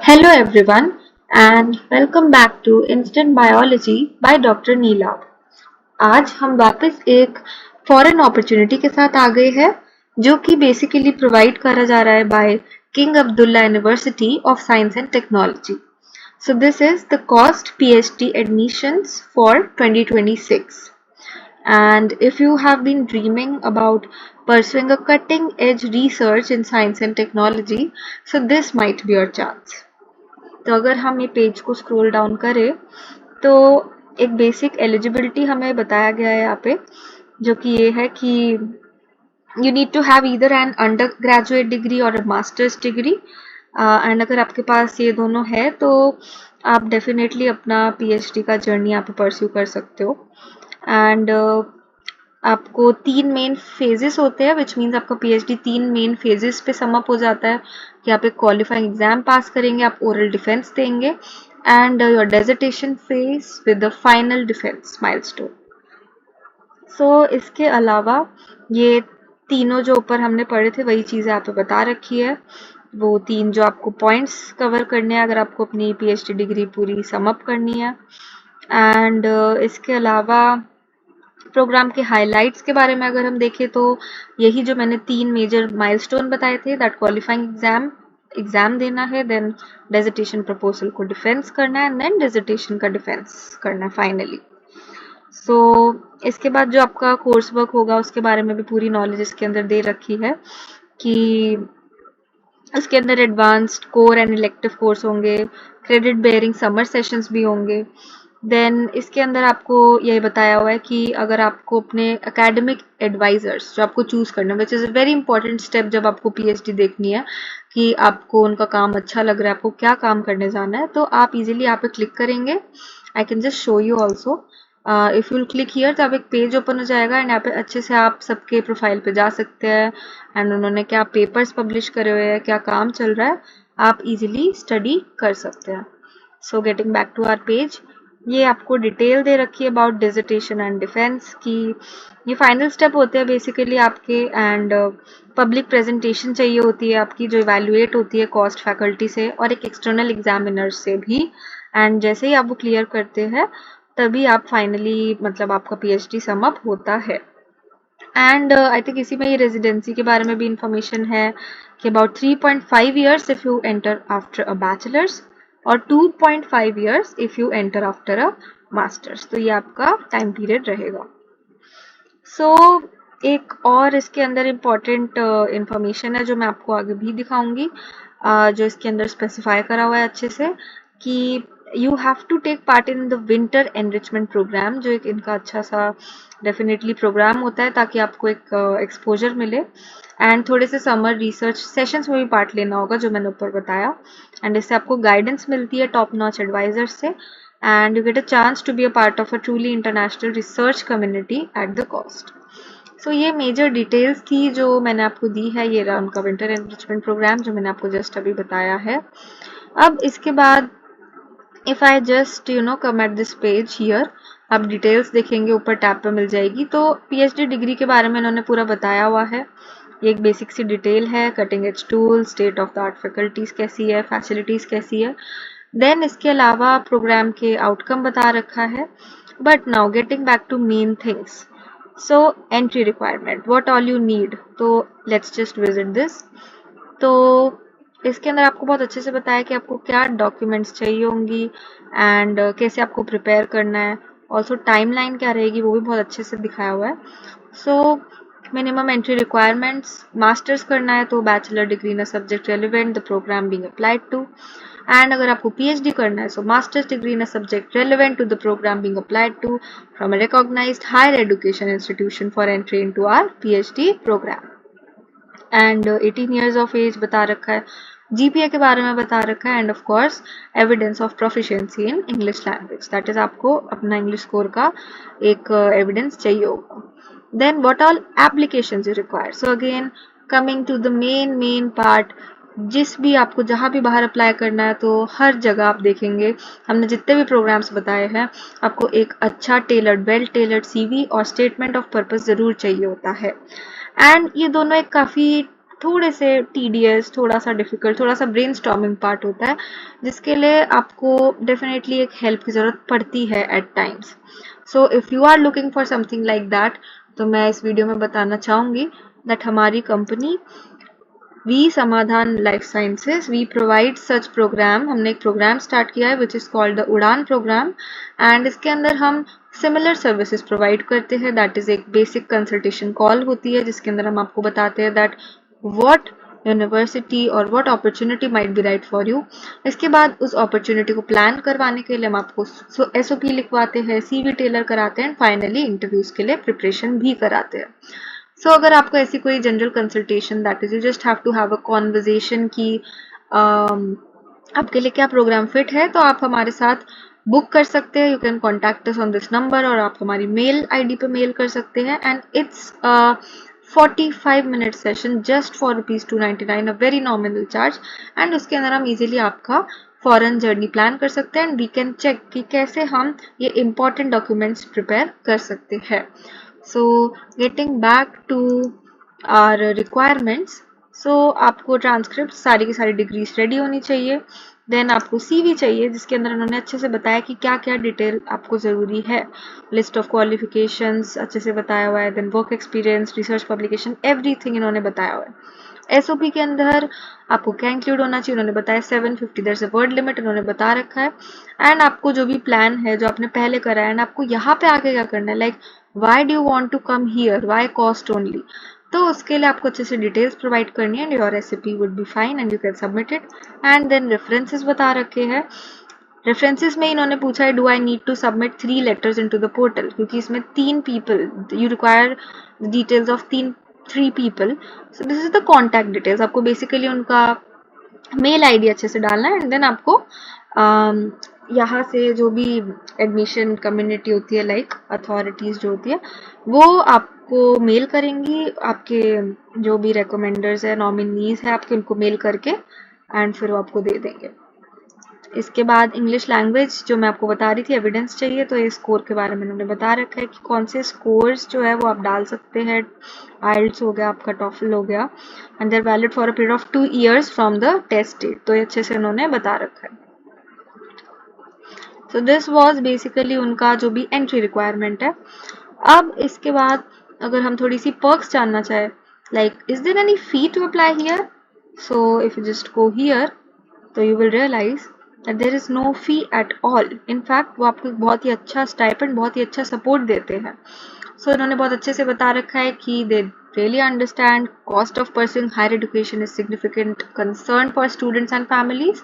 Hello everyone and welcome back to Instant Biology by Dr. नीला। आज हम वापस एक फॉरेन अपॉर्चुनिटी के साथ आ गए हैं जो कि बेसिकली प्रोवाइड करा जा रहा है by King Abdullah University of Science and Technology. So this is the cost PhD admissions for 2026. And if you have been dreaming about pursuing a cutting edge research in science and technology, so this might be your chance. तो अगर हम ये page को scroll down करें तो एक basic eligibility हमें बताया गया है यहाँ पे, जो कि ये है कि you need to have either an undergraduate degree और मास्टर्स डिग्री, एंड अगर आपके पास ये दोनों है तो आप डेफिनेटली अपना पीएचडी का जर्नी यहाँ पे परस्यू कर सकते हो। एंड आपको 3 मेन फेजेस होते हैं, विच मीन्स आपका पीएचडी 3 मेन फेजेस पे सम अप हो जाता है कि आप एक क्वालिफाइंग एग्जाम पास करेंगे, आप ओरल डिफेंस देंगे and your dissertation phase with the final defence milestone. So इसके अलावा ये तीनों जो ऊपर हमने पढ़े थे वही चीज़ें आप पे बता रखी है, वो 3 जो आपको पॉइंट्स कवर करने हैं अगर आपको अपनी पीएचडी डिग्री पूरी सम अप करनी है। एंड इसके अलावा प्रोग्राम के हाइलाइट्स के बारे में अगर हम देखें तो यही जो मैंने 3 मेजर माइलस्टोन बताए थे, दैट क्वालिफाइंग एग्जाम देना है, देन डेजर्टेशन प्रपोजल को डिफेंस करना है, देन डेजर्टेशन का डिफेंस करना है फाइनली। सो इसके बाद जो आपका कोर्स वर्क होगा उसके बारे में भी पूरी नॉलेज इसके अंदर दे रखी है कि उसके अंदर advanced core and elective course होंगे, क्रेडिट बेयरिंग समर सेशंस भी होंगे। देन इसके अंदर आपको यही बताया हुआ है कि अगर आपको अपने एकेडमिक एडवाइजर्स जो आपको चूज करना है, which is a very important step जब आपको पीएचडी देखनी है कि आपको उनका काम अच्छा लग रहा है, आपको क्या काम करने जाना है, तो आप इजीली यहाँ पे क्लिक करेंगे। I can just show you also, if you click here तो आप एक पेज ओपन हो जाएगा एंड यहाँ पे अच्छे से आप सबके प्रोफाइल पे जा सकते हैं एंड उन्होंने क्या पेपर्स पब्लिश करे हुए हैं, क्या काम चल रहा है, आप इजीली स्टडी कर सकते हैं। So getting back to our page, ये आपको डिटेल दे रखी है अबाउट डिजर्टेशन एंड डिफेंस की ये फाइनल स्टेप होते हैं बेसिकली आपके, एंड पब्लिक प्रेजेंटेशन चाहिए होती है आपकी जो इवैल्यूएट होती है कॉस्ट फैकल्टी से और एक एक्सटर्नल एग्जामिनर से भी, एंड जैसे ही आप वो क्लियर करते हैं तभी आप फाइनली मतलब आपका पीएचडी सम अप होता है। एंड आई थिंक इसी में ये रेजिडेंसी के बारे में भी इंफॉर्मेशन है कि about 3.5 years if you enter after a bachelors और 2.5 years if you enter after a masters, तो ये आपका टाइम पीरियड रहेगा। सो एक और इसके अंदर इम्पॉर्टेंट इंफॉर्मेशन है जो मैं आपको आगे भी दिखाऊंगी, जो इसके अंदर स्पेसिफाई करा हुआ है अच्छे से कि you have to take part in the winter enrichment programme, जो एक इनका अच्छा सा डेफिनेटली प्रोग्राम होता है ताकि आपको एक एक्सपोजर मिले, एंड थोड़े से समर रिसर्च सेशंस में भी पार्ट लेना होगा जो मैंने ऊपर बताया, एंड इससे आपको गाइडेंस मिलती है टॉप नॉच एडवाइजर्स से, and you get a chance to be a part of a truly international research community at the cost. So ये मेजर डिटेल्स थी जो मैंने आपको दी है, ये रहा उनका विंटर एनरिचमेंट प्रोग्राम जो मैंने आपको जस्ट अभी बताया है। अब इसके बाद if I just come at this page here, आप डिटेल्स देखेंगे ऊपर टैब पे मिल जाएगी, तो पीएचडी डिग्री के बारे में इन्होंने पूरा बताया हुआ है। ये एक बेसिक सी डिटेल है, cutting edge tool, state of the art faculties कैसी है, फैसिलिटीज कैसी है, देन इसके अलावा प्रोग्राम के आउटकम बता रखा है। But now getting back to main things, so entry requirement, what all you need, तो लेट्स जस्ट विजिट दिस। तो इसके अंदर आपको बहुत अच्छे से बताया कि आपको क्या डॉक्यूमेंट्स चाहिए होंगी एंड कैसे आपको प्रिपेयर करना है, ऑल्सो टाइमलाइन क्या रहेगी वो भी बहुत अच्छे से दिखाया हुआ है। So minimum entry requirements, masters करना है तो bachelor degree in a subject relevant the programme being applied to, and अगर आपको पीएचडी करना है so masters degree in a subject relevant to the programme being applied to from a recognised higher education institution for entry into our PhD programme, and 18 years of age बता रखा है, GPA के बारे में बता रखा है, and of course evidence of proficiency in English language, that is आपको अपना इंग्लिश स्कोर का एक एविडेंस चाहिए होगा। Then what all applications you require, so again coming to the main part, जिस भी आपको जहाँ भी बाहर अप्लाई करना है तो हर जगह आप देखेंगे हमने जितने भी प्रोग्राम्स बताए हैं आपको एक अच्छा टेलर्ड वेल टेलर्ड सीवी और स्टेटमेंट ऑफ पर्पस ज़रूर चाहिए होता है, एंड ये दोनों एक काफ़ी थोड़े से टीडियस, थोड़ा सा डिफिकल्ट, थोड़ा सा ब्रेनस्टॉर्मिंग पार्ट होता है, जिसके लिए आपको डेफिनेटली एक हेल्प की ज़रूरत पड़ती है at times. So if you are looking for something like that, तो मैं इस वीडियो में बताना चाहूँगी दैट हमारी company we Samadhan life sciences, we provide such programme. हमने एक प्रोग्राम स्टार्ट किया है which is called the Udaan programme, and इसके अंदर हम सिमिलर सर्विसेज प्रोवाइड करते हैं. दैट इज़ एक बेसिक कंसल्टेशन कॉल होती है जिसके अंदर हम आपको बताते हैं दैट व्हाट यूनिवर्सिटी और what opportunity might be right for you. इसके बाद उस अपॉर्चुनिटी को प्लान करवाने के लिए हम आपको SOP लिखवाते हैं, CV टेलर कराते हैं, फाइनली इंटरव्यूज के लिए प्रिपरेशन भी कराते हैं. सो अगर आपको ऐसी कोई general consultation, that is you just have to have a conversation की आपके लिए क्या प्रोग्राम फिट है, तो आप हमारे साथ बुक कर सकते हैं. You can contact us on this number, और आप हमारी मेल ID पे मेल कर सकते हैं. And it's 45-minute session just for ₹299, a very nominal charge. And उसके अंदर हम इजीली आपका फॉरेन जर्नी प्लान कर सकते हैं, एंड वी कैन चेक कि कैसे हम ये इम्पॉर्टेंट डॉक्यूमेंट्स प्रिपेयर कर सकते हैं. So getting back to our requirements, so आपको ट्रांसक्रिप्ट सारी की सारी डिग्रीज रेडी होनी चाहिए. देन आपको CV चाहिए जिसके अंदर उन्होंने अच्छे से बताया कि क्या क्या डिटेल आपको ज़रूरी है. लिस्ट ऑफ क्वालिफिकेशंस अच्छे से बताया हुआ है. Then work experience, research publication, everything इन्होंने बताया हुआ है. SOP के अंदर आपको क्या इंक्लूड होना चाहिए उन्होंने बताया. 750 there is a word limit उन्होंने बता रखा है. एंड आपको जो भी प्लान है जो आपने पहले करा है, एंड आपको यहाँ पे आके क्या करना है, like why do you want to come here, why KAUST only, तो उसके लिए आपको अच्छे से डिटेल्स प्रोवाइड करनी है. And your SOP would be fine and you can submit it. And then references बता रखे हैं. रेफरेंसेस में इन्होंने पूछा है do I need to submit 3 letters into the portal, क्योंकि इसमें 3 people, you require details of 3 people. So this is the contact details. आपको बेसिकली उनका मेल ID अच्छे से डालना है. एंड देन आपको यहाँ से जो भी एडमिशन कम्युनिटी होती है, लाइक अथॉरिटीज़ जो होती है, वो आपको मेल करेंगी. आपके जो भी रिकमेंडर्स है, नॉमिनीज है आपके, उनको मेल करके एंड फिर वो आपको दे देंगे. इसके बाद इंग्लिश लैंग्वेज जो मैं आपको बता रही थी, एविडेंस चाहिए. तो ये स्कोर के बारे में उन्होंने बता रखा है कि कौन से स्कोर्स जो है वो आप डाल सकते हैं. IELTS हो गया आपका, TOEFL हो गया, and they're valid for a period of 2 years from the test date. तो ये अच्छे से उन्होंने बता रखा है. सो दिस वॉज बेसिकली उनका जो भी एंट्री रिक्वायरमेंट है. अब इसके बाद अगर हम थोड़ी सी पर्क्स जानना चाहें, like is there any fee to apply here, so if you just go here तो you will realise that there is no fee at all. In fact वो आपको बहुत ही अच्छा स्टाइपेंड, बहुत ही अच्छा सपोर्ट देते हैं. सो इन्होंने बहुत अच्छे से बता रखा है कि they really understand cost of pursuing higher education is significant concern for students and families.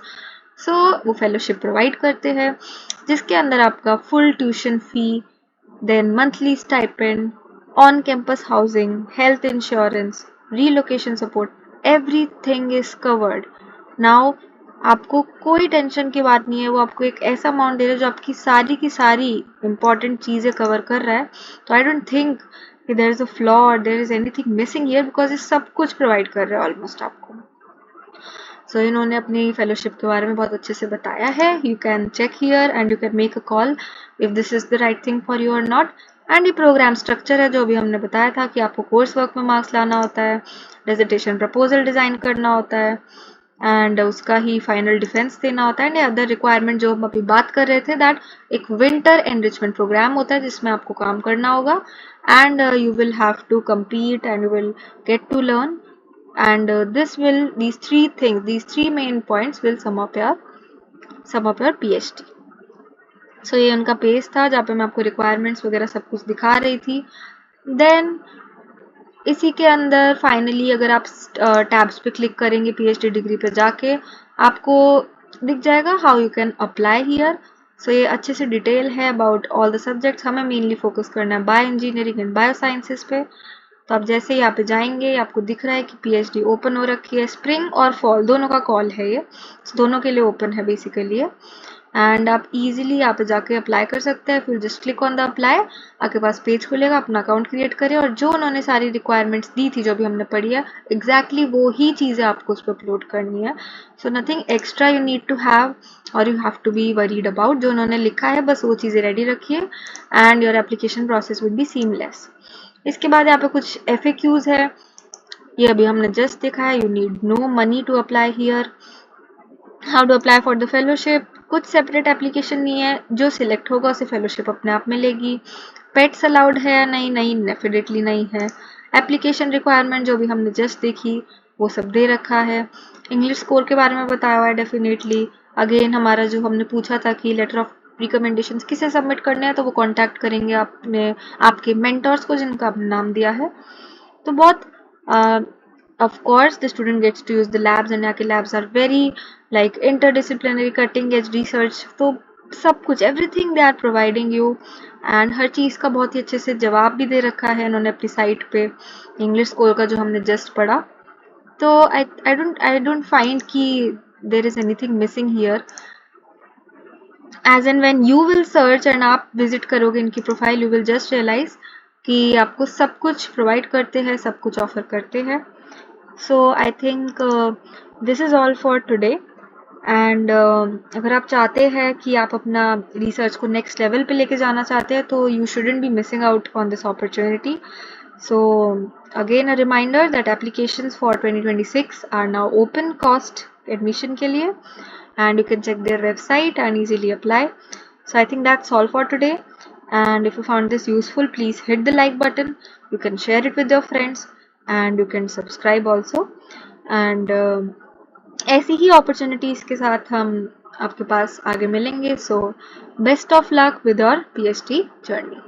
सो वो फेलोशिप प्रोवाइड करते हैं जिसके अंदर आपका full tuition fee, then monthly stipend, on campus housing, health insurance, relocation support, everything is covered. Now आपको कोई tension की बात नहीं है. वो आपको एक ऐसा अमाउंट दे रहा है जो आपकी सारी की सारी इंपॉर्टेंट चीज़ें कवर कर रहा है. तो आई डोंट थिंक कि देयर इज अ फ्लॉ और there is anything missing here, because ये सब कुछ प्रोवाइड कर रहा है ऑलमोस्ट आपको. सो इन्होंने अपनी फेलोशिप के बारे में बहुत अच्छे से बताया है. You can check here and you can make a call if this is the right thing for you और नॉट. एंड ये प्रोग्राम स्ट्रक्चर है जो भी हमने बताया था कि आपको कोर्स वर्क में मार्क्स लाना होता है, डिसर्टेशन प्रपोजल डिज़ाइन करना होता है, एंड उसका ही फाइनल डिफेंस देना होता है. एंड अदर रिक्वायरमेंट जो हम अभी बात कर रहे थे, दैट एक विंटर एनरिचमेंट प्रोग्राम होता है जिसमें आपको काम करना होगा. And you will have to compete and you will get to learn. And these 3 main points will sum up your PhD. So ये उनका पेज था जहाँ पे मैं आपको रिक्वायरमेंट्स वगैरह सब कुछ दिखा रही थी. देन इसी के अंदर फाइनली अगर आप टैब्स पे क्लिक करेंगे PhD डिग्री पे जाके, आपको दिख जाएगा how you can apply here. So ये अच्छे से डिटेल है अबाउट ऑल द सब्जेक्ट्स. हमें मेनली फोकस करना है bio engineering and bio sciences पे. तो आप जैसे यहाँ पे जाएंगे आपको दिख रहा है कि PhD ओपन हो रखी है. स्प्रिंग और फॉल दोनों का कॉल है ये, दोनों के लिए ओपन है बेसिकली ये. एंड आप इजीली यहाँ पे जाके अप्लाई कर सकते हैं. फिर just click on the apply, आपके पास पेज खुलेगा, अपना अकाउंट क्रिएट करें और जो उन्होंने सारी रिक्वायरमेंट्स दी थी जो भी हमने पढ़ी है, एग्जैक्टली वो ही चीज़ें आपको उस पर अपलोड करनी है. So nothing extra you need to have or you have to be worried about. जो उन्होंने लिखा है बस वो चीज़ें रेडी रखिए and your application process would be seamless. इसके बाद यहाँ पे कुछ FAQs है. ये अभी हमने जस्ट देखा है। You need no money to apply here. How to apply for the fellowship, कुछ सेपरेट एप्लीकेशन नहीं है, जो सिलेक्ट होगा उसे फेलोशिप अपने आप मिलेगी। पेट्स अलाउड है या नहीं, नहीं डेफिनेटली नहीं है। एप्लीकेशन रिक्वायरमेंट जो भी हमने जस्ट देखी वो सब दे रखा है। इंग्लिश स्कोर के बारे में बताया हुआ है डेफिनेटली। अगेन हमारा जो हमने पूछा था कि लेटर ऑफ रिकमेंडेशंस किसे सबमिट करने हैं, तो वो कांटेक्ट करेंगे आपने आपके मेंटर्स को जिनका आपने नाम दिया है। तो बहुत of course the student gets to use the labs, and यहाँ के labs are very like interdisciplinary cutting edge research, तो सब कुछ everything they are providing you, and हर चीज़ का बहुत ही अच्छे से जवाब भी दे रखा है इन्होंने अपनी साइट पे। इंग्लिश स्कोर का जो हमने जस्ट पढ़ा, तो I don't find कि there is anything missing here, as in when you will search and आप visit करोगे इनकी profile, you will just realize कि आपको सब कुछ प्रोवाइड करते हैं, सब कुछ ऑफर करते हैं। So I think this is all for today. And अगर आप चाहते हैं कि आप अपना रिसर्च को नेक्स्ट लेवल पे लेके जाना चाहते हैं, तो you shouldn't be missing out on this opportunity. So again a reminder that applications for 2026 are now open cost admission के लिए, and you can check their website and easily apply. So I think that's all for today, and if you found this useful, please hit the like button. You can share it with your friends, and you can subscribe also, and ऐसी ही opportunities के साथ हम आपके पास आगे मिलेंगे. So best of luck with your PhD journey.